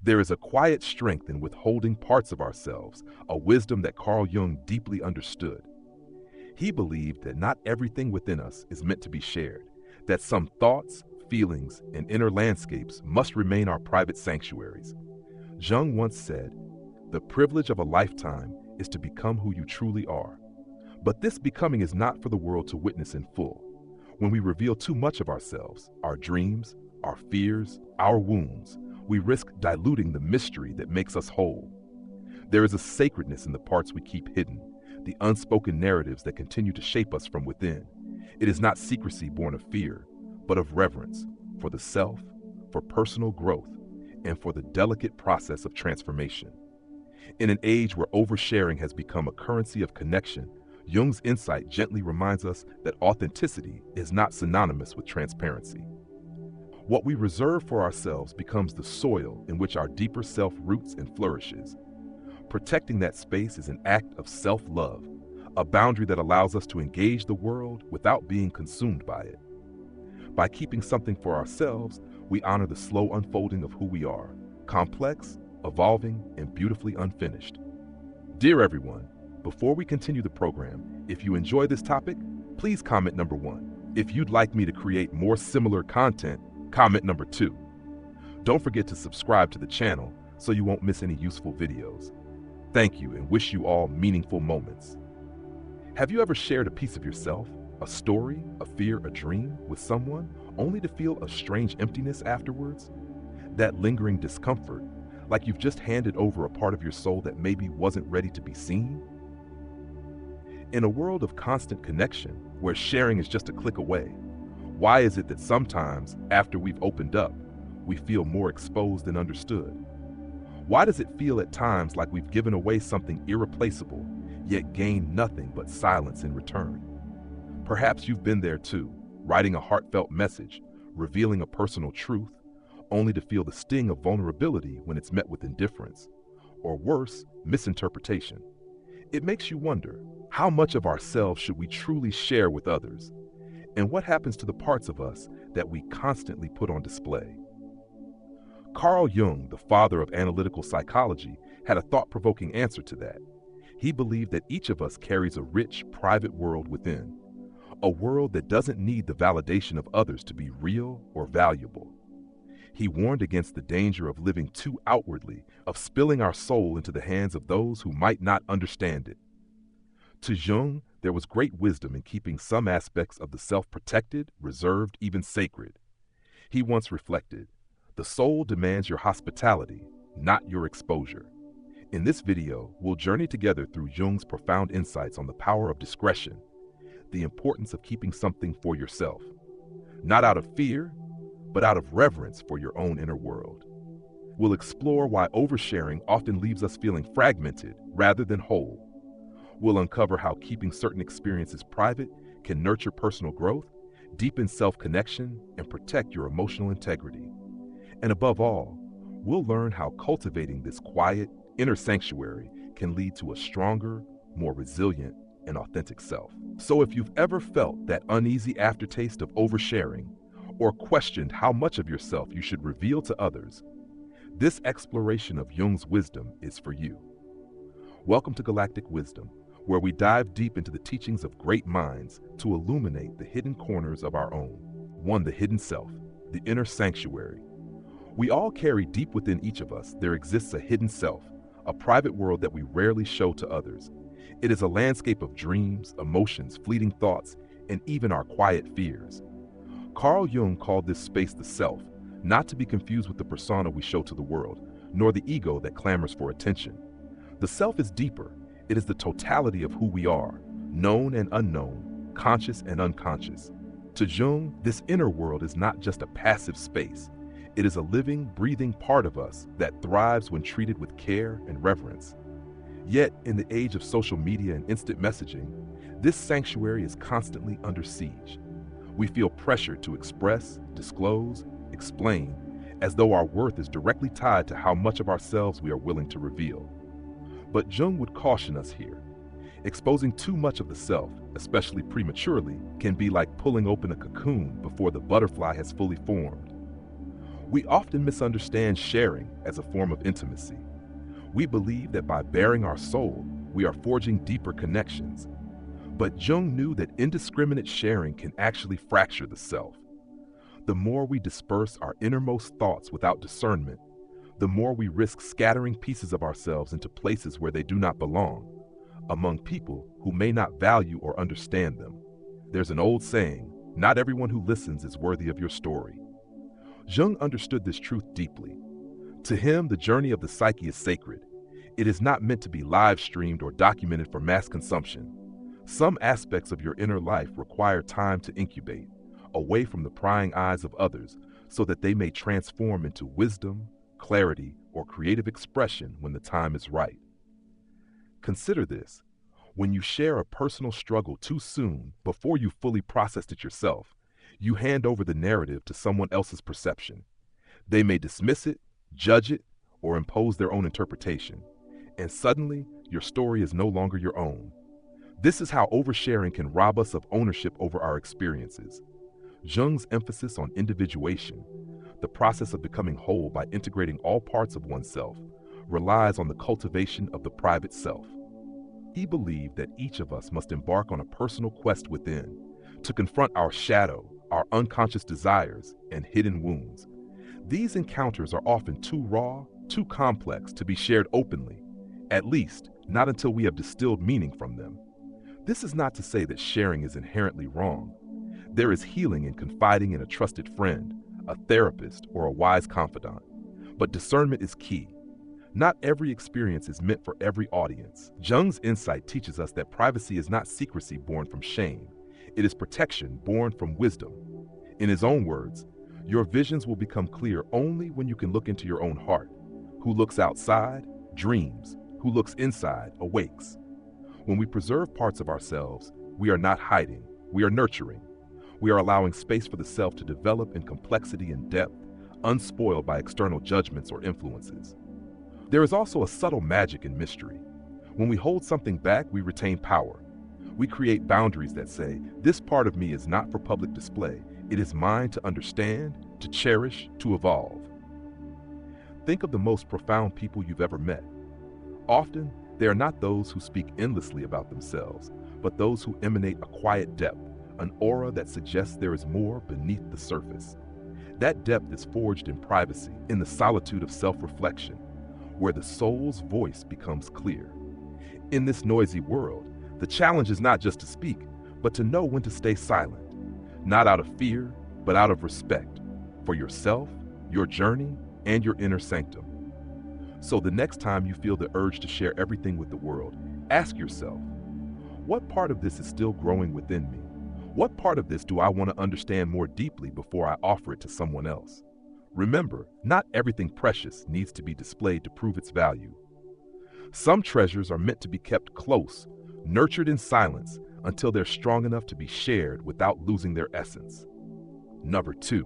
There is a quiet strength in withholding parts of ourselves, a wisdom that Carl Jung deeply understood. He believed that not everything within us is meant to be shared, that some thoughts, feelings, and inner landscapes must remain our private sanctuaries. Jung once said, "The privilege of a lifetime is to become who you truly are." But this becoming is not for the world to witness in full. When we reveal too much of ourselves, our dreams, our fears, our wounds, we risk diluting the mystery that makes us whole. There is a sacredness in the parts we keep hidden, the unspoken narratives that continue to shape us from within. It is not secrecy born of fear, but of reverence for the self, for personal growth, and for the delicate process of transformation. In an age where oversharing has become a currency of connection, Jung's insight gently reminds us that authenticity is not synonymous with transparency. What we reserve for ourselves becomes the soil in which our deeper self roots and flourishes. Protecting that space is an act of self-love, a boundary that allows us to engage the world without being consumed by it. By keeping something for ourselves, we honor the slow unfolding of who we are, complex, evolving, and beautifully unfinished. Dear everyone, before we continue the program, if you enjoy this topic, please comment number 1. If you'd like me to create more similar content, comment number 2. Don't forget to subscribe to the channel so you won't miss any useful videos. Thank you and wish you all meaningful moments. Have you ever shared a piece of yourself, a story, a fear, a dream with someone, only to feel a strange emptiness afterwards? That lingering discomfort, like you've just handed over a part of your soul that maybe wasn't ready to be seen? In a world of constant connection, where sharing is just a click away, why is it that sometimes, after we've opened up, we feel more exposed and understood? Why does it feel at times like we've given away something irreplaceable, yet gained nothing but silence in return? Perhaps you've been there too, writing a heartfelt message, revealing a personal truth, only to feel the sting of vulnerability when it's met with indifference, or worse, misinterpretation. It makes you wonder, how much of ourselves should we truly share with others? And what happens to the parts of us that we constantly put on display? Carl Jung, the father of analytical psychology, had a thought-provoking answer to that. He believed that each of us carries a rich, private world within, a world that doesn't need the validation of others to be real or valuable. He warned against the danger of living too outwardly, of spilling our soul into the hands of those who might not understand it. To Jung, there was great wisdom in keeping some aspects of the self protected, reserved, even sacred. He once reflected, "The soul demands your hospitality, not your exposure." In this video, we'll journey together through Jung's profound insights on the power of discretion, the importance of keeping something for yourself, not out of fear, but out of reverence for your own inner world. We'll explore why oversharing often leaves us feeling fragmented rather than whole. We'll uncover how keeping certain experiences private can nurture personal growth, deepen self-connection, and protect your emotional integrity. And above all, we'll learn how cultivating this quiet, inner sanctuary can lead to a stronger, more resilient, and authentic self. So if you've ever felt that uneasy aftertaste of oversharing, or questioned how much of yourself you should reveal to others, this exploration of Jung's wisdom is for you. Welcome to Galactic Wisdom, where we dive deep into the teachings of great minds to illuminate the hidden corners of our own. One, the hidden self, the inner sanctuary. We all carry deep within each of us, there exists a hidden self, a private world that we rarely show to others. It is a landscape of dreams, emotions, fleeting thoughts, and even our quiet fears. Carl Jung called this space the self, not to be confused with the persona we show to the world, nor the ego that clamors for attention. The self is deeper. It is the totality of who we are, known and unknown, conscious and unconscious. To Jung, this inner world is not just a passive space. It is a living, breathing part of us that thrives when treated with care and reverence. Yet, in the age of social media and instant messaging, this sanctuary is constantly under siege. We feel pressured to express, disclose, explain, as though our worth is directly tied to how much of ourselves we are willing to reveal. But Jung would caution us here. Exposing too much of the self, especially prematurely, can be like pulling open a cocoon before the butterfly has fully formed. We often misunderstand sharing as a form of intimacy. We believe that by baring our soul, we are forging deeper connections. But Jung knew that indiscriminate sharing can actually fracture the self. The more we disperse our innermost thoughts without discernment, the more we risk scattering pieces of ourselves into places where they do not belong, among people who may not value or understand them. There's an old saying, not everyone who listens is worthy of your story. Jung understood this truth deeply. To him, the journey of the psyche is sacred. It is not meant to be live-streamed or documented for mass consumption. Some aspects of your inner life require time to incubate, away from the prying eyes of others, so that they may transform into wisdom, clarity, or creative expression when the time is right. Consider this. When you share a personal struggle too soon, before you fully processed it yourself, you hand over the narrative to someone else's perception. They may dismiss it, judge it, or impose their own interpretation. And suddenly, your story is no longer your own. This is how oversharing can rob us of ownership over our experiences. Jung's emphasis on individuation, the process of becoming whole by integrating all parts of oneself, relies on the cultivation of the private self. He believed that each of us must embark on a personal quest within, to confront our shadow, our unconscious desires, and hidden wounds. These encounters are often too raw, too complex to be shared openly, at least not until we have distilled meaning from them. This is not to say that sharing is inherently wrong. There is healing in confiding in a trusted friend, a therapist, or a wise confidant. But discernment is key. Not every experience is meant for every audience. Jung's insight teaches us that privacy is not secrecy born from shame. It is protection born from wisdom. In his own words, your visions will become clear only when you can look into your own heart. Who looks outside, dreams. Who looks inside, awakes. When we preserve parts of ourselves, we are not hiding, we are nurturing. We are allowing space for the self to develop in complexity and depth, unspoiled by external judgments or influences. There is also a subtle magic in mystery. When we hold something back, we retain power. We create boundaries that say, this part of me is not for public display. It is mine to understand, to cherish, to evolve. Think of the most profound people you've ever met. Often, they are not those who speak endlessly about themselves, but those who emanate a quiet depth, an aura that suggests there is more beneath the surface. That depth is forged in privacy, in the solitude of self-reflection, where the soul's voice becomes clear. In this noisy world, the challenge is not just to speak, but to know when to stay silent, not out of fear, but out of respect for yourself, your journey, and your inner sanctum. So the next time you feel the urge to share everything with the world, ask yourself, what part of this is still growing within me? What part of this do I want to understand more deeply before I offer it to someone else? Remember, not everything precious needs to be displayed to prove its value. Some treasures are meant to be kept close, nurtured in silence, until they're strong enough to be shared without losing their essence. Number 2,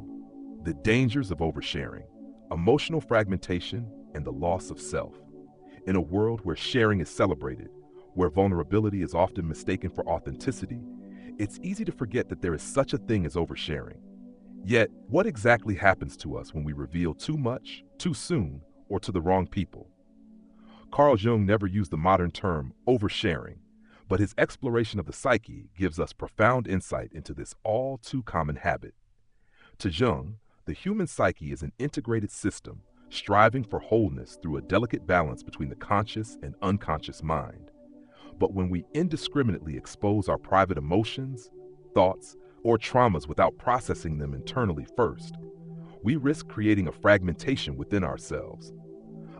the dangers of oversharing, emotional fragmentation, and the loss of self. In a world where sharing is celebrated, where vulnerability is often mistaken for authenticity, it's easy to forget that there is such a thing as oversharing. Yet, what exactly happens to us when we reveal too much, too soon, or to the wrong people? Carl Jung never used the modern term oversharing, but his exploration of the psyche gives us profound insight into this all too common habit. To Jung, the human psyche is an integrated system, striving for wholeness through a delicate balance between the conscious and unconscious mind. But when we indiscriminately expose our private emotions, thoughts, or traumas without processing them internally first, we risk creating a fragmentation within ourselves.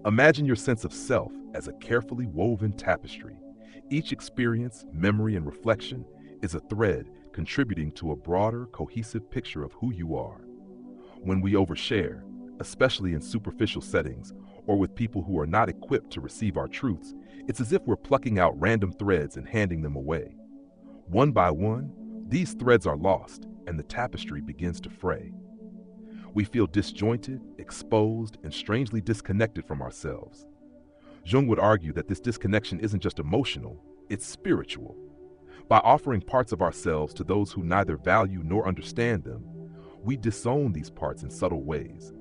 Imagine your sense of self as a carefully woven tapestry. Each experience, memory, and reflection is a thread contributing to a broader, cohesive picture of who you are. When we overshare, especially in superficial settings or with people who are not equipped to receive our truths, it's as if we're plucking out random threads and handing them away. One by one, these threads are lost and the tapestry begins to fray. We feel disjointed, exposed, and strangely disconnected from ourselves. Jung would argue that this disconnection isn't just emotional, it's spiritual. By offering parts of ourselves to those who neither value nor understand them, we disown these parts in subtle ways.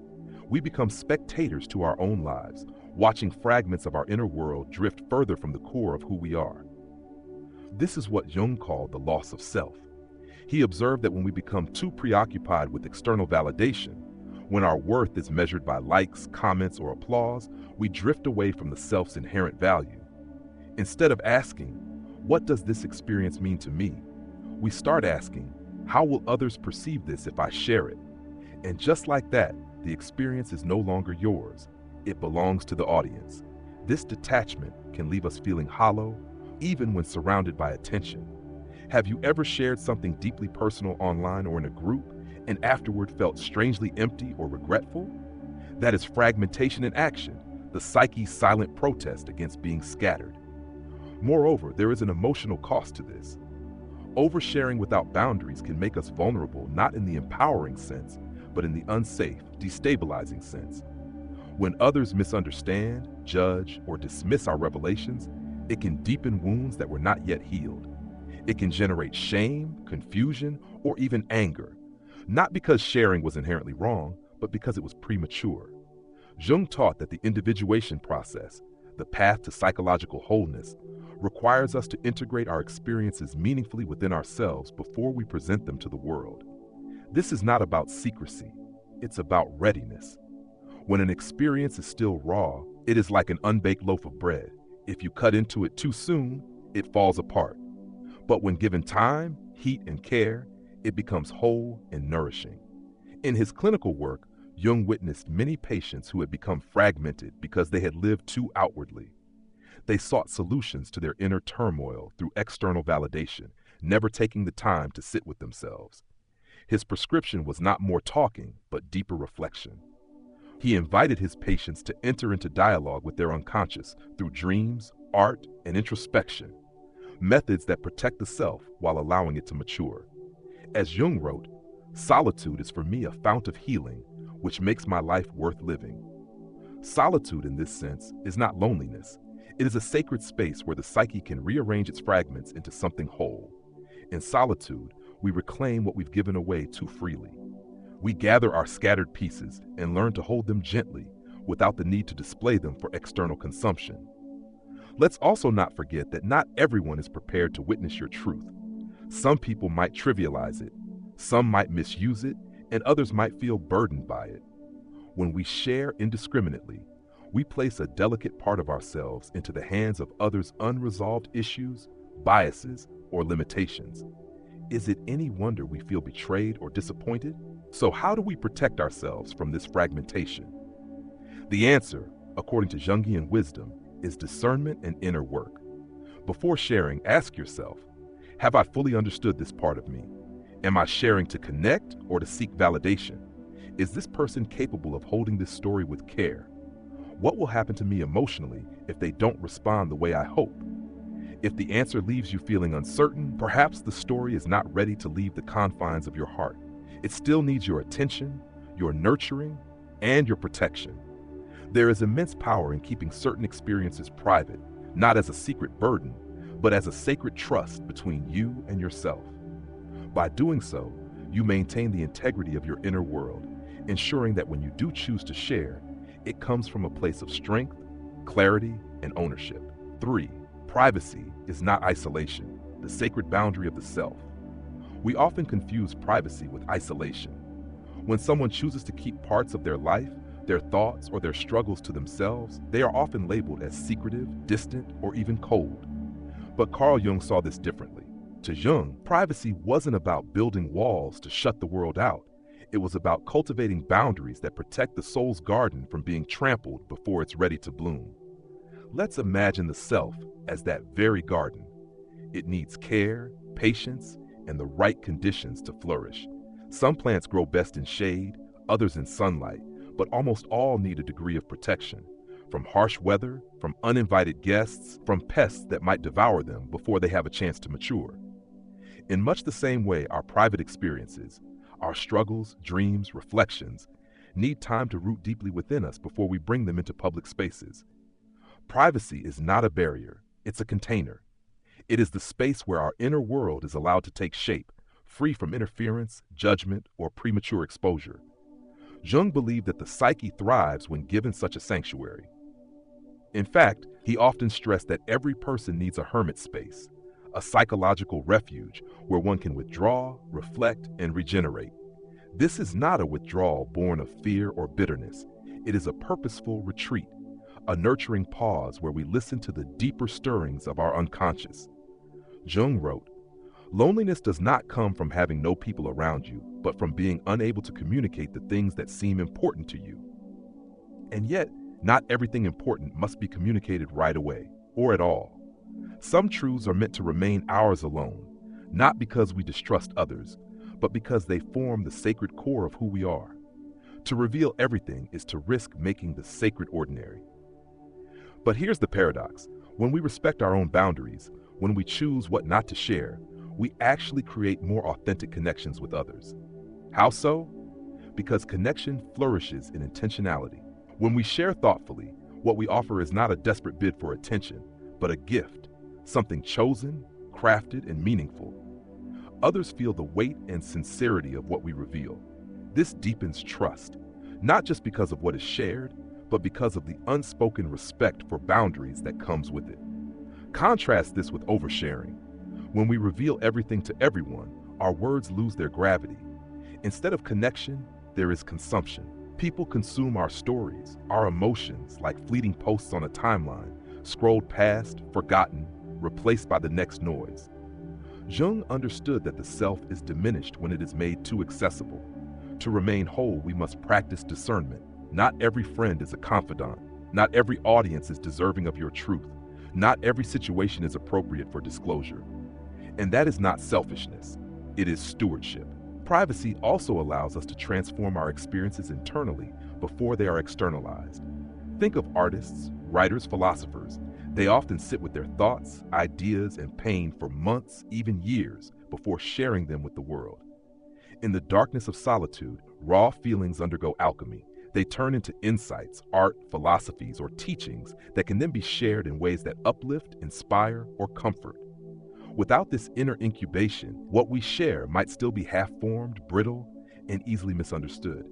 We become spectators to our own lives, watching fragments of our inner world drift further from the core of who we are. This is what Jung called the loss of self. He observed that when we become too preoccupied with external validation, when our worth is measured by likes, comments, or applause, we drift away from the self's inherent value. Instead of asking, "What does this experience mean to me?" we start asking, "How will others perceive this if I share it?" And just like that, the experience is no longer yours. It belongs to the audience. This detachment can leave us feeling hollow, even when surrounded by attention. Have you ever shared something deeply personal online or in a group and afterward felt strangely empty or regretful? That is fragmentation in action, the psyche's silent protest against being scattered. Moreover, there is an emotional cost to this. Oversharing without boundaries can make us vulnerable not in the empowering sense, but in the unsafe, destabilizing sense. When others misunderstand, judge, or dismiss our revelations, it can deepen wounds that were not yet healed. It can generate shame, confusion, or even anger, not because sharing was inherently wrong, but because it was premature. Jung taught that the individuation process, the path to psychological wholeness, requires us to integrate our experiences meaningfully within ourselves before we present them to the world. This is not about secrecy, it's about readiness. When an experience is still raw, it is like an unbaked loaf of bread. If you cut into it too soon, it falls apart. But when given time, heat, and care, it becomes whole and nourishing. In his clinical work, Jung witnessed many patients who had become fragmented because they had lived too outwardly. They sought solutions to their inner turmoil through external validation, never taking the time to sit with themselves. His prescription was not more talking, but deeper reflection. He invited his patients to enter into dialogue with their unconscious through dreams, art, and introspection, methods that protect the self while allowing it to mature. As Jung wrote, "Solitude is for me a fount of healing, which makes my life worth living." Solitude, in this sense, is not loneliness. It is a sacred space where the psyche can rearrange its fragments into something whole. In solitude, we reclaim what we've given away too freely. We gather our scattered pieces and learn to hold them gently without the need to display them for external consumption. Let's also not forget that not everyone is prepared to witness your truth. Some people might trivialize it, some might misuse it, and others might feel burdened by it. When we share indiscriminately, we place a delicate part of ourselves into the hands of others' unresolved issues, biases, or limitations. Is it any wonder we feel betrayed or disappointed? So how do we protect ourselves from this fragmentation? The answer, according to Jungian wisdom, is discernment and inner work. Before sharing, ask yourself, have I fully understood this part of me? Am I sharing to connect or to seek validation? Is this person capable of holding this story with care? What will happen to me emotionally if they don't respond the way I hope? If the answer leaves you feeling uncertain, perhaps the story is not ready to leave the confines of your heart. It still needs your attention, your nurturing, and your protection. There is immense power in keeping certain experiences private, not as a secret burden, but as a sacred trust between you and yourself. By doing so, you maintain the integrity of your inner world, ensuring that when you do choose to share, it comes from a place of strength, clarity, and ownership. 3. Privacy is not isolation, the sacred boundary of the self. We often confuse privacy with isolation. When someone chooses to keep parts of their life, their thoughts, or their struggles to themselves, they are often labeled as secretive, distant, or even cold. But Carl Jung saw this differently. To Jung, privacy wasn't about building walls to shut the world out. It was about cultivating boundaries that protect the soul's garden from being trampled before it's ready to bloom. Let's imagine the self as that very garden. It needs care, patience, and the right conditions to flourish. Some plants grow best in shade, others in sunlight, but almost all need a degree of protection, from harsh weather, from uninvited guests, from pests that might devour them before they have a chance to mature. In much the same way, our private experiences, our struggles, dreams, reflections, need time to root deeply within us before we bring them into public spaces. Privacy is not a barrier, it's a container. It is the space where our inner world is allowed to take shape, free from interference, judgment, or premature exposure. Jung believed that the psyche thrives when given such a sanctuary. In fact, he often stressed that every person needs a hermit space, a psychological refuge where one can withdraw, reflect, and regenerate. This is not a withdrawal born of fear or bitterness. It is a purposeful retreat, a nurturing pause where we listen to the deeper stirrings of our unconscious. Jung wrote, "Loneliness does not come from having no people around you, but from being unable to communicate the things that seem important to you." And yet, not everything important must be communicated right away, or at all. Some truths are meant to remain ours alone, not because we distrust others, but because they form the sacred core of who we are. To reveal everything is to risk making the sacred ordinary. But here's the paradox. When we respect our own boundaries, when we choose what not to share, we actually create more authentic connections with others. How so? Because connection flourishes in intentionality. When we share thoughtfully, what we offer is not a desperate bid for attention, but a gift, something chosen, crafted, and meaningful. Others feel the weight and sincerity of what we reveal. This deepens trust, not just because of what is shared, but because of the unspoken respect for boundaries that comes with it. Contrast this with oversharing. When we reveal everything to everyone, our words lose their gravity. Instead of connection, there is consumption. People consume our stories, our emotions, like fleeting posts on a timeline, scrolled past, forgotten, replaced by the next noise. Jung understood that the self is diminished when it is made too accessible. To remain whole, we must practice discernment. Not every friend is a confidant. Not every audience is deserving of your truth. Not every situation is appropriate for disclosure. And that is not selfishness. It is stewardship. Privacy also allows us to transform our experiences internally before they are externalized. Think of artists, writers, philosophers. They often sit with their thoughts, ideas, and pain for months, even years, before sharing them with the world. In the darkness of solitude, raw feelings undergo alchemy. They turn into insights, art, philosophies, or teachings that can then be shared in ways that uplift, inspire, or comfort. Without this inner incubation, what we share might still be half-formed, brittle, and easily misunderstood.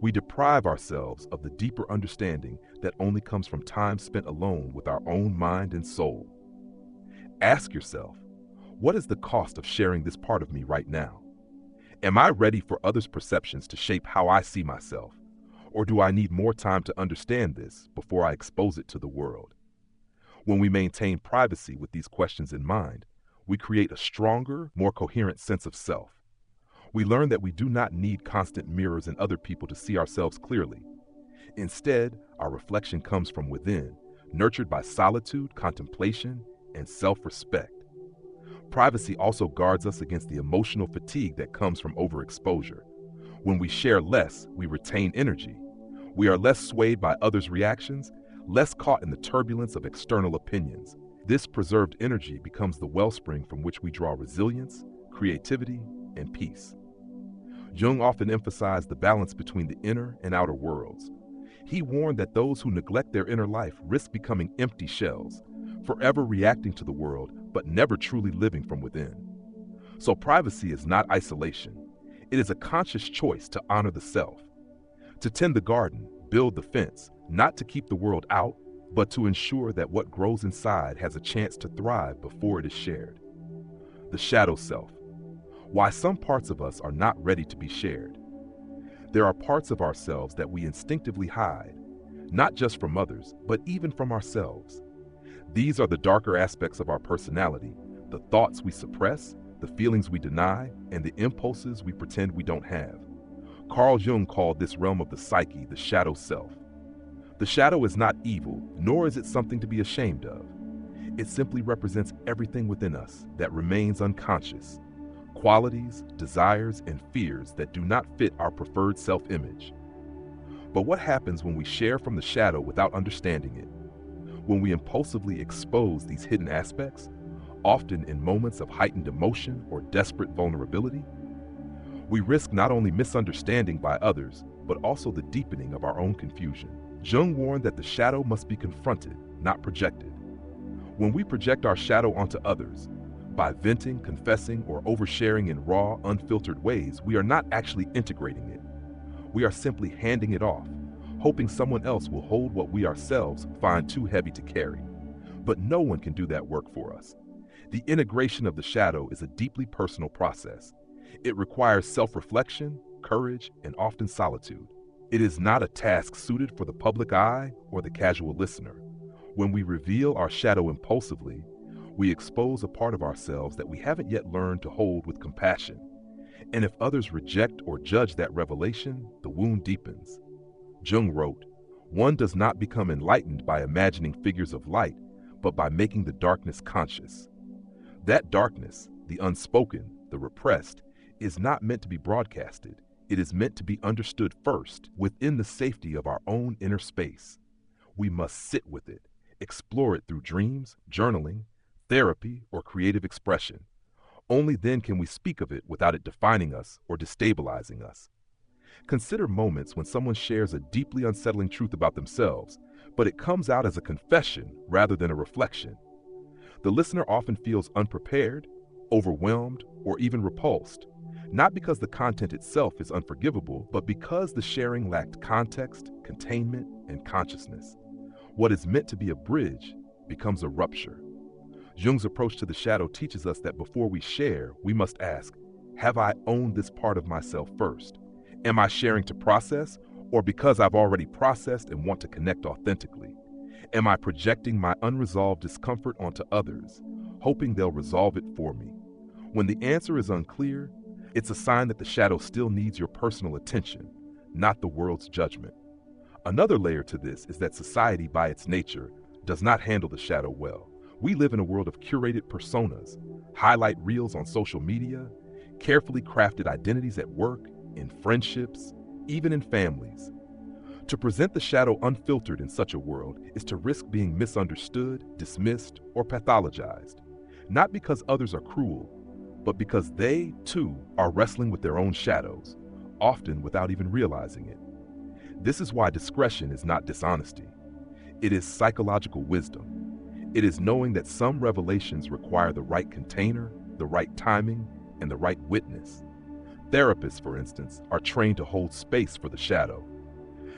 We deprive ourselves of the deeper understanding that only comes from time spent alone with our own mind and soul. Ask yourself, what is the cost of sharing this part of me right now? Am I ready for others' perceptions to shape how I see myself? Or do I need more time to understand this before I expose it to the world? When we maintain privacy with these questions in mind, we create a stronger, more coherent sense of self. We learn that we do not need constant mirrors in other people to see ourselves clearly. Instead, our reflection comes from within, nurtured by solitude, contemplation, and self-respect. Privacy also guards us against the emotional fatigue that comes from overexposure. When we share less, we retain energy. We are less swayed by others' reactions, less caught in the turbulence of external opinions. This preserved energy becomes the wellspring from which we draw resilience, creativity, and peace. Jung often emphasized the balance between the inner and outer worlds. He warned that those who neglect their inner life risk becoming empty shells, forever reacting to the world, but never truly living from within. So privacy is not isolation. It is a conscious choice to honor the self, to tend the garden, build the fence, not to keep the world out, but to ensure that what grows inside has a chance to thrive before it is shared. The shadow self. Why some parts of us are not ready to be shared. There are parts of ourselves that we instinctively hide, not just from others, but even from ourselves. These are the darker aspects of our personality, the thoughts we suppress, the feelings we deny, and the impulses we pretend we don't have. Carl Jung called this realm of the psyche the shadow self. The shadow is not evil, nor is it something to be ashamed of. It simply represents everything within us that remains unconscious, qualities, desires, and fears that do not fit our preferred self-image. But what happens when we share from the shadow without understanding it? When we impulsively expose these hidden aspects, often in moments of heightened emotion or desperate vulnerability, we risk not only misunderstanding by others, but also the deepening of our own confusion. Jung warned that the shadow must be confronted, not projected. When we project our shadow onto others, by venting, confessing, or oversharing in raw, unfiltered ways, we are not actually integrating it. We are simply handing it off, hoping someone else will hold what we ourselves find too heavy to carry. But no one can do that work for us. The integration of the shadow is a deeply personal process. It requires self-reflection, courage, and often solitude. It is not a task suited for the public eye or the casual listener. When we reveal our shadow impulsively, we expose a part of ourselves that we haven't yet learned to hold with compassion. And if others reject or judge that revelation, the wound deepens. Jung wrote, "One does not become enlightened by imagining figures of light, but by making the darkness conscious." That darkness, the unspoken, the repressed, is not meant to be broadcasted. It is meant to be understood first within the safety of our own inner space. We must sit with it, explore it through dreams, journaling, therapy, or creative expression. Only then can we speak of it without it defining us or destabilizing us. Consider moments when someone shares a deeply unsettling truth about themselves, but it comes out as a confession rather than a reflection. The listener often feels unprepared, overwhelmed, or even repulsed, not because the content itself is unforgivable, but because the sharing lacked context, containment, and consciousness. What is meant to be a bridge becomes a rupture. Jung's approach to the shadow teaches us that before we share, we must ask, have I owned this part of myself first? Am I sharing to process, or because I've already processed and want to connect authentically? Am I projecting my unresolved discomfort onto others, hoping they'll resolve it for me? When the answer is unclear, it's a sign that the shadow still needs your personal attention, not the world's judgment. Another layer to this is that society, by its nature, does not handle the shadow well. We live in a world of curated personas, highlight reels on social media, carefully crafted identities at work, in friendships, even in families. To present the shadow unfiltered in such a world is to risk being misunderstood, dismissed, or pathologized, not because others are cruel, but because they, too, are wrestling with their own shadows, often without even realizing it. This is why discretion is not dishonesty. It is psychological wisdom. It is knowing that some revelations require the right container, the right timing, and the right witness. Therapists, for instance, are trained to hold space for the shadow.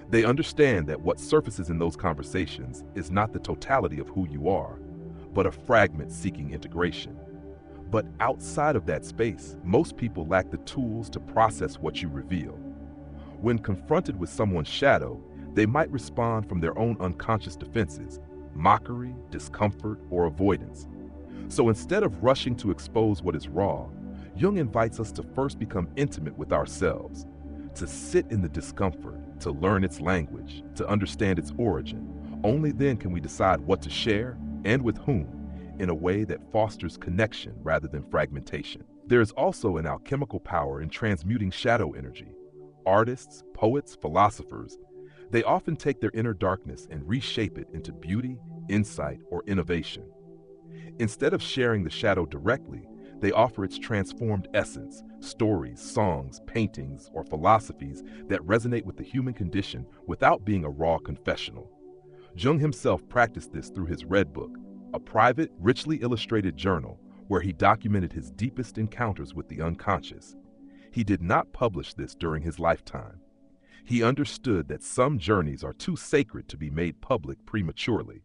They understand that what surfaces in those conversations is not the totality of who you are, but a fragment seeking integration. But outside of that space, most people lack the tools to process what you reveal. When confronted with someone's shadow, they might respond from their own unconscious defenses, mockery, discomfort, or avoidance. So instead of rushing to expose what is raw, Jung invites us to first become intimate with ourselves, to sit in the discomfort, to learn its language, to understand its origin. Only then can we decide what to share and with whom in a way that fosters connection rather than fragmentation. There is also an alchemical power in transmuting shadow energy. Artists, poets, philosophers, they often take their inner darkness and reshape it into beauty, insight, or innovation. Instead of sharing the shadow directly, they offer its transformed essence, stories, songs, paintings, or philosophies that resonate with the human condition without being a raw confessional. Jung himself practiced this through his Red Book, a private, richly illustrated journal where he documented his deepest encounters with the unconscious. He did not publish this during his lifetime. He understood that some journeys are too sacred to be made public prematurely.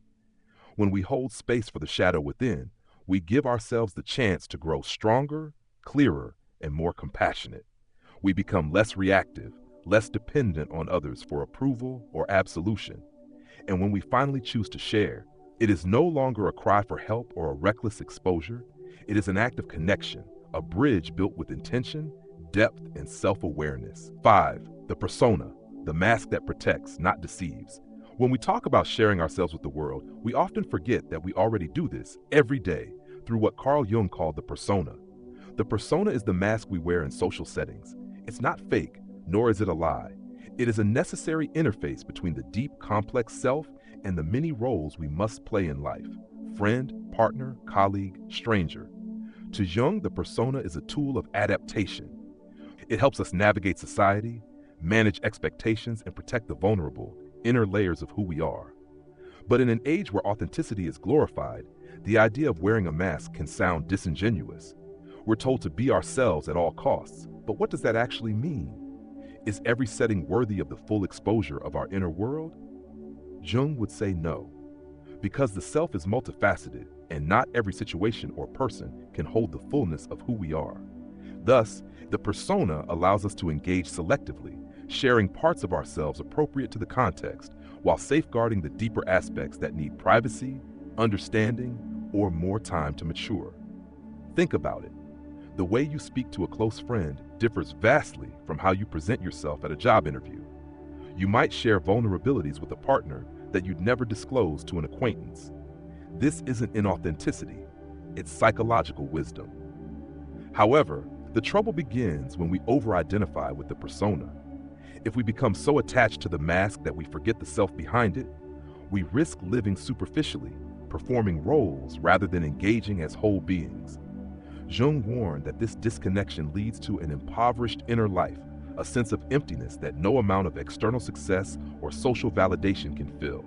When we hold space for the shadow within, we give ourselves the chance to grow stronger, clearer, and more compassionate. We become less reactive, less dependent on others for approval or absolution. And when we finally choose to share, it is no longer a cry for help or a reckless exposure. It is an act of connection, a bridge built with intention, depth, and self-awareness. 5. The persona, the mask that protects, not deceives. When we talk about sharing ourselves with the world, we often forget that we already do this every day through what Carl Jung called the persona. The persona is the mask we wear in social settings. It's not fake, nor is it a lie. It is a necessary interface between the deep, complex self and the many roles we must play in life: friend, partner, colleague, stranger. To Jung, the persona is a tool of adaptation. It helps us navigate society, manage expectations, and protect the vulnerable, inner layers of who we are. But in an age where authenticity is glorified, the idea of wearing a mask can sound disingenuous. We're told to be ourselves at all costs, but what does that actually mean? Is every setting worthy of the full exposure of our inner world? Jung would say no, because the self is multifaceted and not every situation or person can hold the fullness of who we are. Thus, the persona allows us to engage selectively, sharing parts of ourselves appropriate to the context while safeguarding the deeper aspects that need privacy, understanding, or more time to mature. Think about it. The way you speak to a close friend differs vastly from how you present yourself at a job interview. You might share vulnerabilities with a partner that you'd never disclose to an acquaintance. This isn't inauthenticity, it's psychological wisdom. However, the trouble begins when we over-identify with the persona. If we become so attached to the mask that we forget the self behind it, we risk living superficially, performing roles rather than engaging as whole beings. Jung warned that this disconnection leads to an impoverished inner life, a sense of emptiness that no amount of external success or social validation can fill.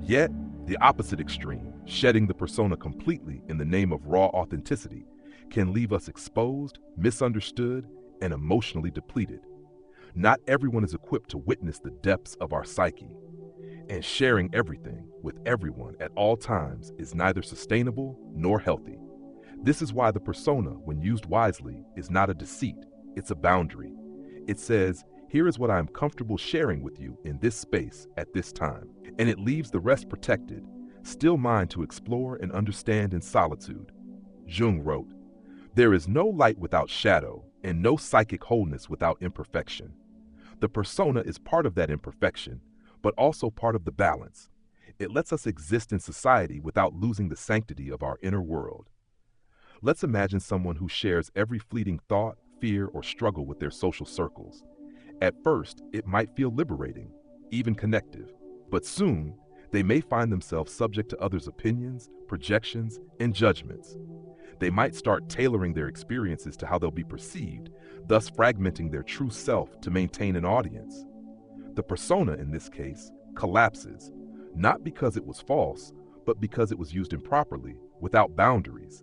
Yet, the opposite extreme, shedding the persona completely in the name of raw authenticity, can leave us exposed, misunderstood, and emotionally depleted. Not everyone is equipped to witness the depths of our psyche, and sharing everything with everyone at all times is neither sustainable nor healthy. This is why the persona, when used wisely, is not a deceit, it's a boundary. It says, here is what I am comfortable sharing with you in this space at this time, and it leaves the rest protected, still mine to explore and understand in solitude. Jung wrote, there is no light without shadow, and no psychic wholeness without imperfection. The persona is part of that imperfection, but also part of the balance. It lets us exist in society without losing the sanctity of our inner world. Let's imagine someone who shares every fleeting thought, fear, or struggle with their social circles. At first, it might feel liberating, even connective, but soon, they may find themselves subject to others' opinions, projections, and judgments. They might start tailoring their experiences to how they'll be perceived, thus fragmenting their true self to maintain an audience. The persona, in this case, collapses, not because it was false, but because it was used improperly, without boundaries.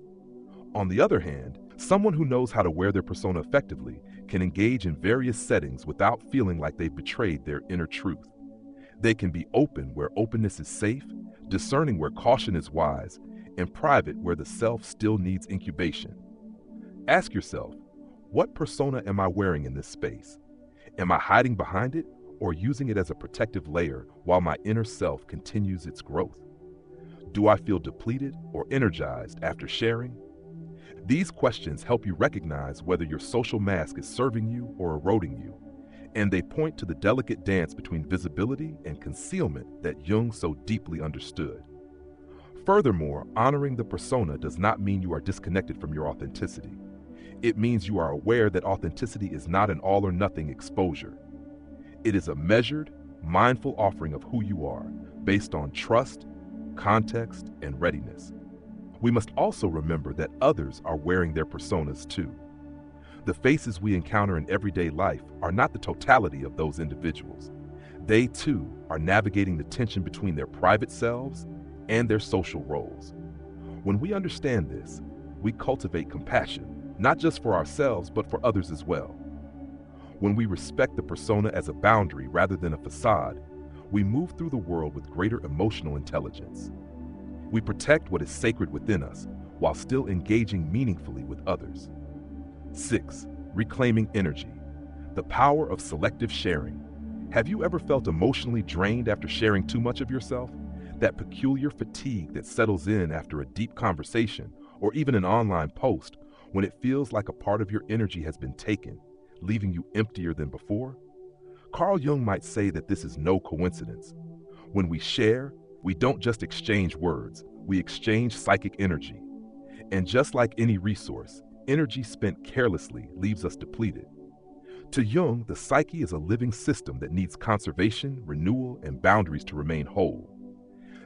On the other hand, someone who knows how to wear their persona effectively can engage in various settings without feeling like they've betrayed their inner truth. They can be open where openness is safe, discerning where caution is wise, and private where the self still needs incubation. Ask yourself, what persona am I wearing in this space? Am I hiding behind it or using it as a protective layer while my inner self continues its growth? Do I feel depleted or energized after sharing? These questions help you recognize whether your social mask is serving you or eroding you, and they point to the delicate dance between visibility and concealment that Jung so deeply understood. Furthermore, honoring the persona does not mean you are disconnected from your authenticity. It means you are aware that authenticity is not an all-or-nothing exposure. It is a measured, mindful offering of who you are, based on trust, context, and readiness. We must also remember that others are wearing their personas too. The faces we encounter in everyday life are not the totality of those individuals. They too are navigating the tension between their private selves and their social roles. When we understand this, we cultivate compassion, not just for ourselves, but for others as well. When we respect the persona as a boundary rather than a facade, we move through the world with greater emotional intelligence. We protect what is sacred within us while still engaging meaningfully with others. 6. Reclaiming energy. The power of selective sharing. Have you ever felt emotionally drained after sharing too much of yourself? That peculiar fatigue that settles in after a deep conversation or even an online post when it feels like a part of your energy has been taken, leaving you emptier than before? Carl Jung might say that this is no coincidence. When we share, we don't just exchange words, we exchange psychic energy. And just like any resource, energy spent carelessly leaves us depleted. To Jung, the psyche is a living system that needs conservation, renewal, and boundaries to remain whole.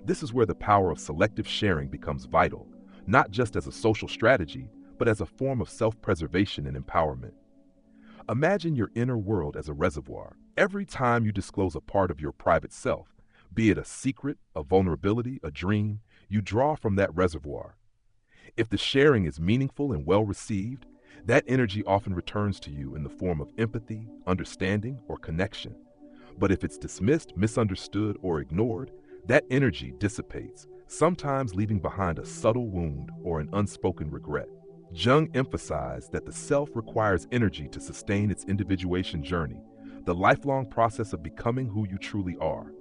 This is where the power of selective sharing becomes vital, not just as a social strategy, but as a form of self-preservation and empowerment. Imagine your inner world as a reservoir. Every time you disclose a part of your private self, be it a secret, a vulnerability, a dream, you draw from that reservoir. If the sharing is meaningful and well received, That energy often returns to you in the form of empathy, understanding, or connection. But if it's dismissed, misunderstood, or ignored, that energy dissipates, sometimes leaving behind a subtle wound or an unspoken regret. Jung emphasized that the self requires energy to sustain its individuation journey, the lifelong process of becoming who you truly are.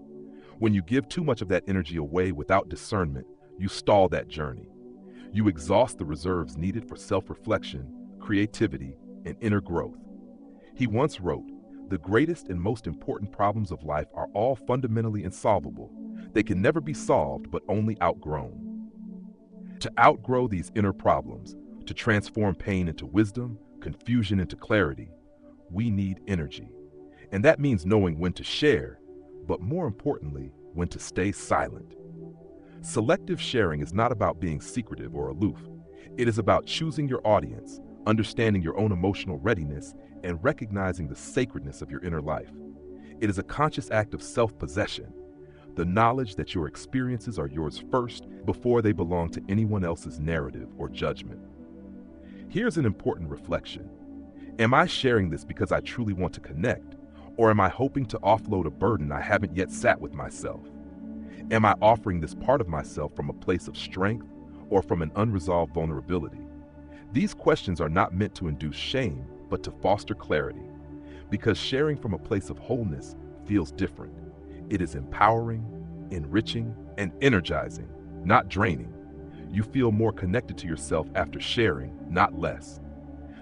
When you give too much of that energy away without discernment, you stall that journey. You exhaust the reserves needed for self-reflection, creativity, and inner growth. He once wrote, "The greatest and most important problems of life are all fundamentally insolvable. They can never be solved, but only outgrown." To outgrow these inner problems, to transform pain into wisdom, confusion into clarity, we need energy. And that means knowing when to share, but more importantly, when to stay silent. Selective sharing is not about being secretive or aloof. It is about choosing your audience, understanding your own emotional readiness, and recognizing the sacredness of your inner life. It is a conscious act of self-possession, the knowledge that your experiences are yours first before they belong to anyone else's narrative or judgment. Here's an important reflection. Am I sharing this because I truly want to connect, or am I hoping to offload a burden I haven't yet sat with myself? Am I offering this part of myself from a place of strength or from an unresolved vulnerability? These questions are not meant to induce shame, but to foster clarity. Because sharing from a place of wholeness feels different. It is empowering, enriching, and energizing, not draining. You feel more connected to yourself after sharing, not less.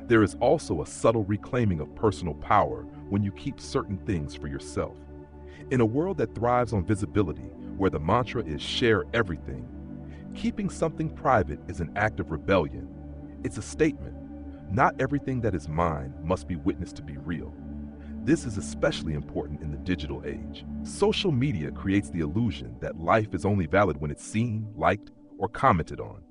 There is also a subtle reclaiming of personal power when you keep certain things for yourself. In a world that thrives on visibility, where the mantra is share everything, keeping something private is an act of rebellion. It's a statement. Not everything that is mine must be witnessed to be real. This is especially important in the digital age. Social media creates the illusion that life is only valid when it's seen, liked, or commented on.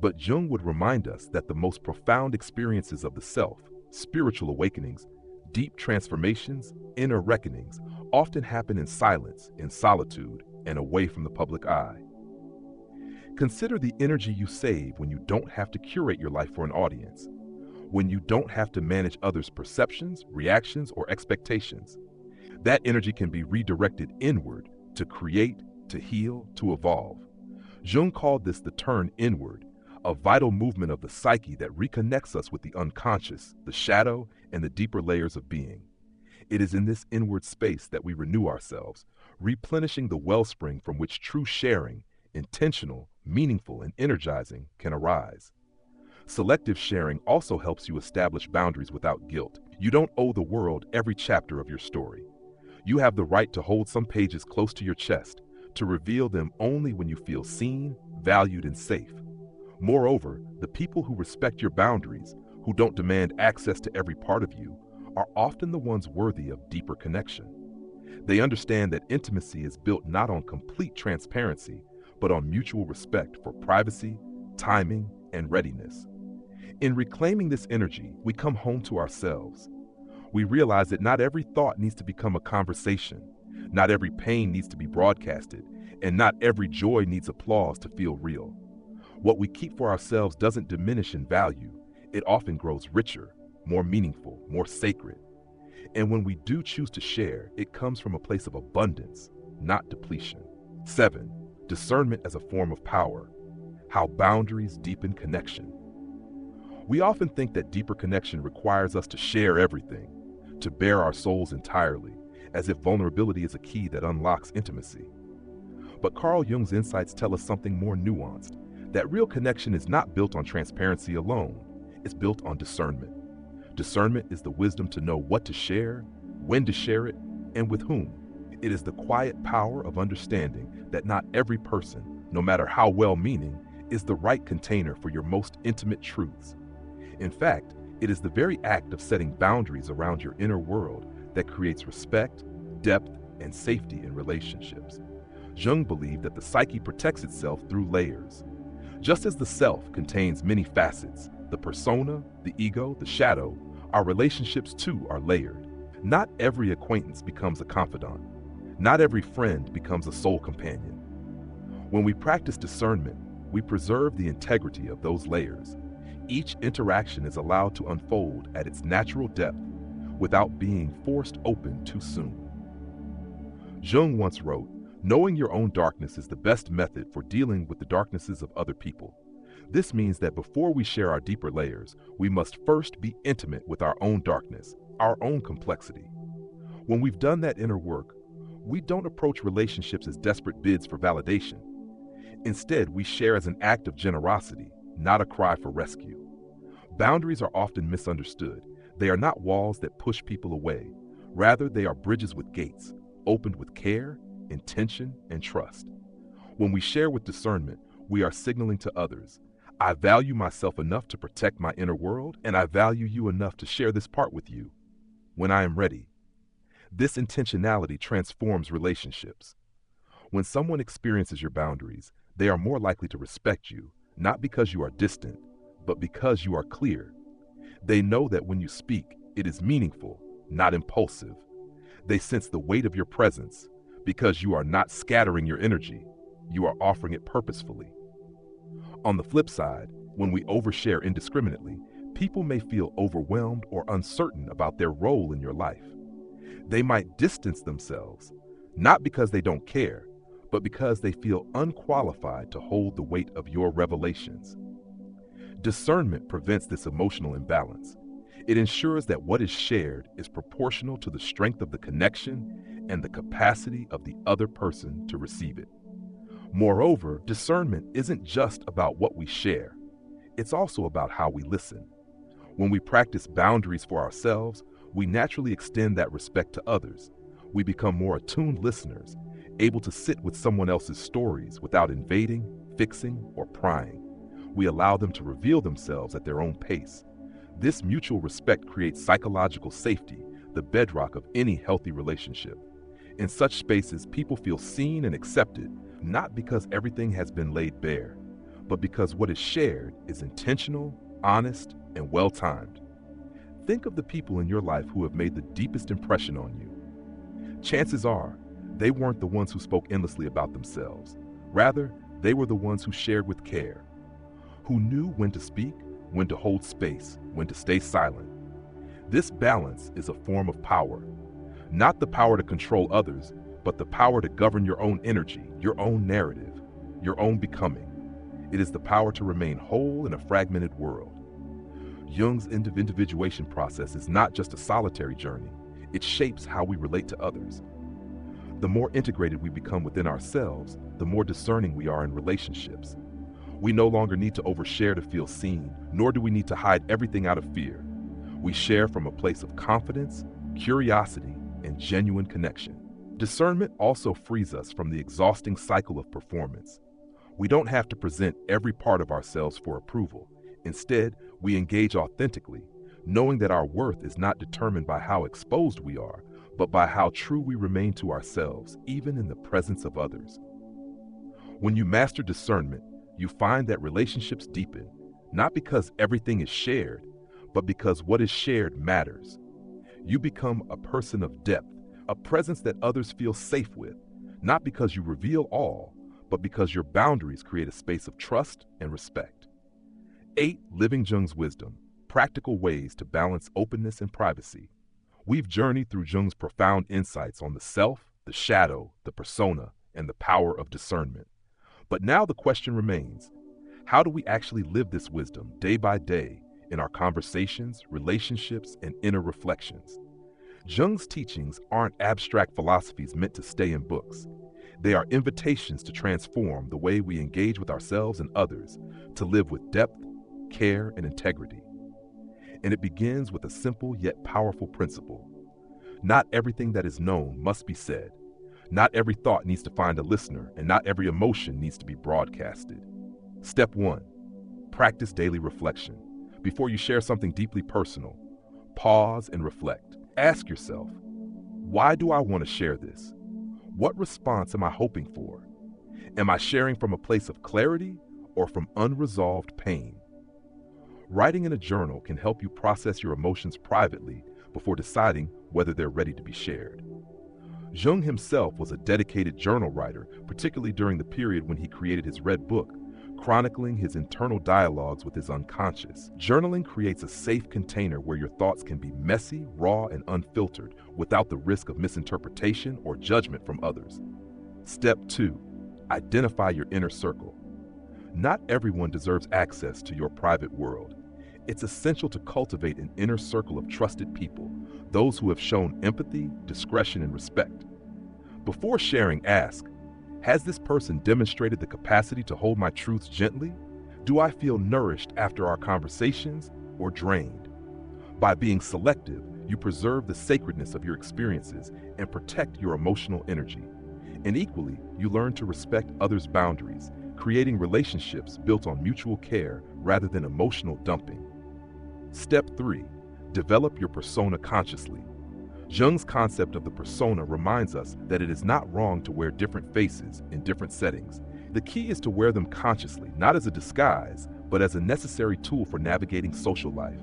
But Jung would remind us that the most profound experiences of the self, spiritual awakenings, deep transformations, inner reckonings, often happen in silence, in solitude, and away from the public eye. Consider the energy you save when you don't have to curate your life for an audience, when you don't have to manage others' perceptions, reactions, or expectations. That energy can be redirected inward to create, to heal, to evolve. Jung called this the turn inward, a vital movement of the psyche that reconnects us with the unconscious, the shadow, and the deeper layers of being. It is in this inward space that we renew ourselves, replenishing the wellspring from which true sharing, intentional, meaningful, and energizing, can arise. Selective sharing also helps you establish boundaries without guilt. You don't owe the world every chapter of your story. You have the right to hold some pages close to your chest, to reveal them only when you feel seen, valued, and safe. Moreover, the people who respect your boundaries, who don't demand access to every part of you, are often the ones worthy of deeper connection. They understand that intimacy is built not on complete transparency, but on mutual respect for privacy, timing, and readiness. In reclaiming this energy, we come home to ourselves. We realize that not every thought needs to become a conversation, not every pain needs to be broadcasted, and not every joy needs applause to feel real. What we keep for ourselves doesn't diminish in value. It often grows richer, more meaningful, more sacred. And when we do choose to share, it comes from a place of abundance, not depletion. 7. Discernment as a form of power. How boundaries deepen connection. We often think that deeper connection requires us to share everything, to bare our souls entirely, as if vulnerability is a key that unlocks intimacy. But Carl Jung's insights tell us something more nuanced, that real connection is not built on transparency alone, it's built on discernment. Discernment is the wisdom to know what to share, when to share it, and with whom. It is the quiet power of understanding that not every person, no matter how well-meaning, is the right container for your most intimate truths. In fact, it is the very act of setting boundaries around your inner world that creates respect, depth, and safety in relationships. Jung believed that the psyche protects itself through layers. Just as the self contains many facets, the persona, the ego, the shadow, our relationships too are layered. Not every acquaintance becomes a confidant. Not every friend becomes a soul companion. When we practice discernment, we preserve the integrity of those layers, Each interaction is allowed to unfold at its natural depth without being forced open too soon. Jung once wrote, "Knowing your own darkness is the best method for dealing with the darknesses of other people." This means that before we share our deeper layers, we must first be intimate with our own darkness, our own complexity. When we've done that inner work, we don't approach relationships as desperate bids for validation. Instead, we share as an act of generosity, not a cry for rescue. Boundaries are often misunderstood. They are not walls that push people away. Rather, they are bridges with gates, opened with care, intention, and trust. When we share with discernment, we are signaling to others, I value myself enough to protect my inner world, and I value you enough to share this part with you when I am ready. This intentionality transforms relationships. When someone experiences your boundaries, they are more likely to respect you, not because you are distant, but because you are clear. They know that when you speak, it is meaningful, not impulsive. They sense the weight of your presence because you are not scattering your energy, you are offering it purposefully. On the flip side, when we overshare indiscriminately, people may feel overwhelmed or uncertain about their role in your life. They might distance themselves, not because they don't care, but because they feel unqualified to hold the weight of your revelations. Discernment prevents this emotional imbalance. It ensures that what is shared is proportional to the strength of the connection and the capacity of the other person to receive it. Moreover, discernment isn't just about what we share. It's also about how we listen. When we practice boundaries for ourselves, we naturally extend that respect to others. We become more attuned listeners, able to sit with someone else's stories without invading, fixing, or prying. We allow them to reveal themselves at their own pace. This mutual respect creates psychological safety, the bedrock of any healthy relationship. In such spaces, people feel seen and accepted, not because everything has been laid bare, but because what is shared is intentional, honest, and well-timed. Think of the people in your life who have made the deepest impression on you. Chances are, they weren't the ones who spoke endlessly about themselves. Rather, they were the ones who shared with care, who knew when to speak, when to hold space, when to stay silent. This balance is a form of power. Not the power to control others, but the power to govern your own energy, your own narrative, your own becoming. It is the power to remain whole in a fragmented world. Jung's individuation process is not just a solitary journey. It shapes how we relate to others. The more integrated we become within ourselves, the more discerning we are in relationships. We no longer need to overshare to feel seen, nor do we need to hide everything out of fear. We share from a place of confidence, curiosity, and genuine connection. Discernment also frees us from the exhausting cycle of performance. We don't have to present every part of ourselves for approval. Instead, we engage authentically, knowing that our worth is not determined by how exposed we are, but by how true we remain to ourselves, even in the presence of others. When you master discernment, you find that relationships deepen, not because everything is shared, but because what is shared matters. You become a person of depth, a presence that others feel safe with, not because you reveal all, but because your boundaries create a space of trust and respect. 8. Living Jung's wisdom, practical ways to balance openness and privacy. We've journeyed through Jung's profound insights on the self, the shadow, the persona, and the power of discernment. But now the question remains, how do we actually live this wisdom day by day in our conversations, relationships, and inner reflections? Jung's teachings aren't abstract philosophies meant to stay in books. They are invitations to transform the way we engage with ourselves and others, to live with depth, care, and integrity. And it begins with a simple yet powerful principle. Not everything that is known must be said. Not every thought needs to find a listener, and not every emotion needs to be broadcasted. Step 1. Practice daily reflection. Before you share something deeply personal, pause and reflect. Ask yourself, why do I want to share this? What response am I hoping for? Am I sharing from a place of clarity or from unresolved pain? Writing in a journal can help you process your emotions privately before deciding whether they're ready to be shared. Jung himself was a dedicated journal writer, particularly during the period when he created his Red Book, chronicling his internal dialogues with his unconscious. Journaling creates a safe container where your thoughts can be messy, raw, and unfiltered without the risk of misinterpretation or judgment from others. Step 2. Identify your inner circle. Not everyone deserves access to your private world. It's essential to cultivate an inner circle of trusted people, those who have shown empathy, discretion, and respect. Before sharing, ask, has this person demonstrated the capacity to hold my truths gently? Do I feel nourished after our conversations or drained? By being selective, you preserve the sacredness of your experiences and protect your emotional energy. And equally, you learn to respect others' boundaries, creating relationships built on mutual care rather than emotional dumping. Step 3. Develop your persona consciously. Jung's concept of the persona reminds us that it is not wrong to wear different faces in different settings. The key is to wear them consciously, not as a disguise, but as a necessary tool for navigating social life.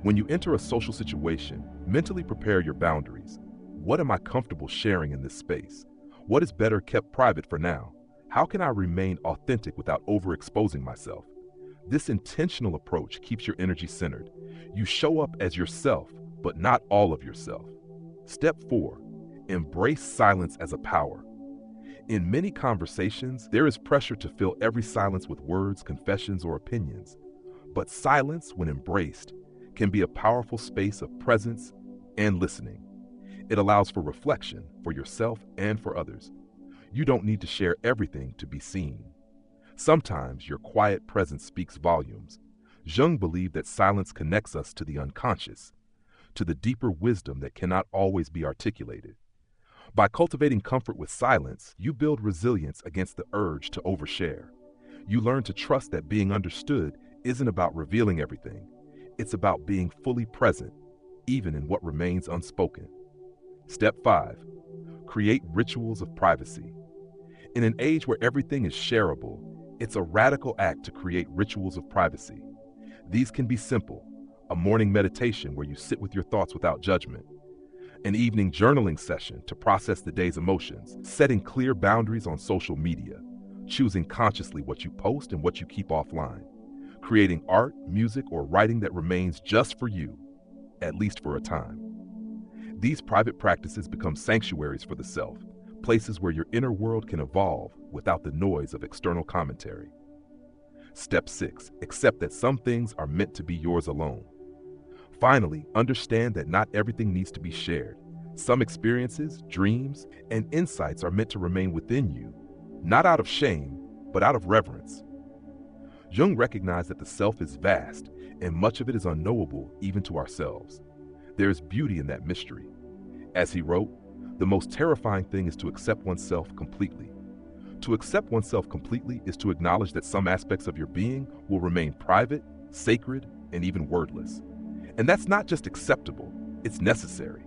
When you enter a social situation, mentally prepare your boundaries. What am I comfortable sharing in this space? What is better kept private for now? How can I remain authentic without overexposing myself? This intentional approach keeps your energy centered. You show up as yourself, but not all of yourself. Step 4. Embrace silence as a power. In many conversations, there is pressure to fill every silence with words, confessions, or opinions. But silence, when embraced, can be a powerful space of presence and listening. It allows for reflection, for yourself and for others. You don't need to share everything to be seen. Sometimes your quiet presence speaks volumes. Jung believed that silence connects us to the unconscious, to the deeper wisdom that cannot always be articulated. By cultivating comfort with silence, you build resilience against the urge to overshare. You learn to trust that being understood isn't about revealing everything. It's about being fully present, even in what remains unspoken. Step 5. Create rituals of privacy. In an age where everything is shareable, it's a radical act to create rituals of privacy. These can be simple: a morning meditation where you sit with your thoughts without judgment, an evening journaling session to process the day's emotions, setting clear boundaries on social media, choosing consciously what you post and what you keep offline, creating art, music, or writing that remains just for you, at least for a time. These private practices become sanctuaries for the self, places where your inner world can evolve without the noise of external commentary. Step 6. Accept that some things are meant to be yours alone. Finally, understand that not everything needs to be shared. Some experiences, dreams, and insights are meant to remain within you, not out of shame, but out of reverence. Jung recognized that the self is vast, and much of it is unknowable even to ourselves. There is beauty in that mystery. As he wrote, the most terrifying thing is to accept oneself completely. To accept oneself completely is to acknowledge that some aspects of your being will remain private, sacred, and even wordless. And that's not just acceptable, it's necessary.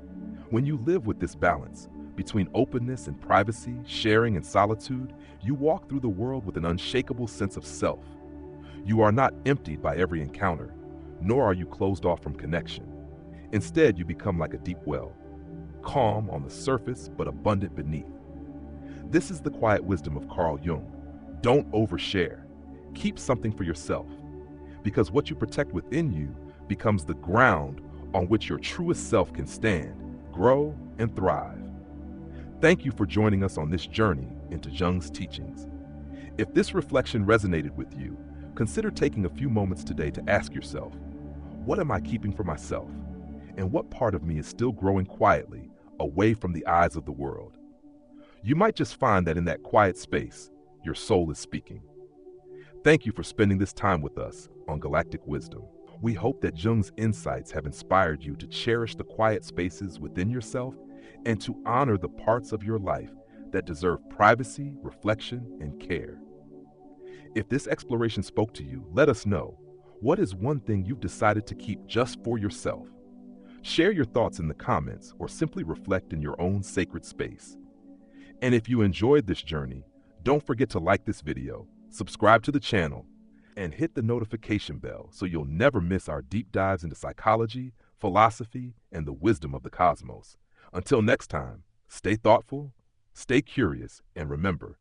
When you live with this balance between openness and privacy, sharing and solitude, you walk through the world with an unshakable sense of self. You are not emptied by every encounter, nor are you closed off from connection. Instead, you become like a deep well, calm on the surface but abundant beneath. This is the quiet wisdom of Carl Jung. Don't overshare. Keep something for yourself, because what you protect within you becomes the ground on which your truest self can stand, grow, and thrive. Thank you for joining us on this journey into Jung's teachings. If this reflection resonated with you, consider taking a few moments today to ask yourself, what am I keeping for myself? And what part of me is still growing quietly, away from the eyes of the world? You might just find that in that quiet space, your soul is speaking. Thank you for spending this time with us on Galactic Wisdom. We hope that Jung's insights have inspired you to cherish the quiet spaces within yourself and to honor the parts of your life that deserve privacy, reflection, and care. If this exploration spoke to you, let us know. What is one thing you've decided to keep just for yourself? Share your thoughts in the comments or simply reflect in your own sacred space. And if you enjoyed this journey, don't forget to like this video, subscribe to the channel, and hit the notification bell so you'll never miss our deep dives into psychology, philosophy, and the wisdom of the cosmos. Until next time, stay thoughtful, stay curious, and remember,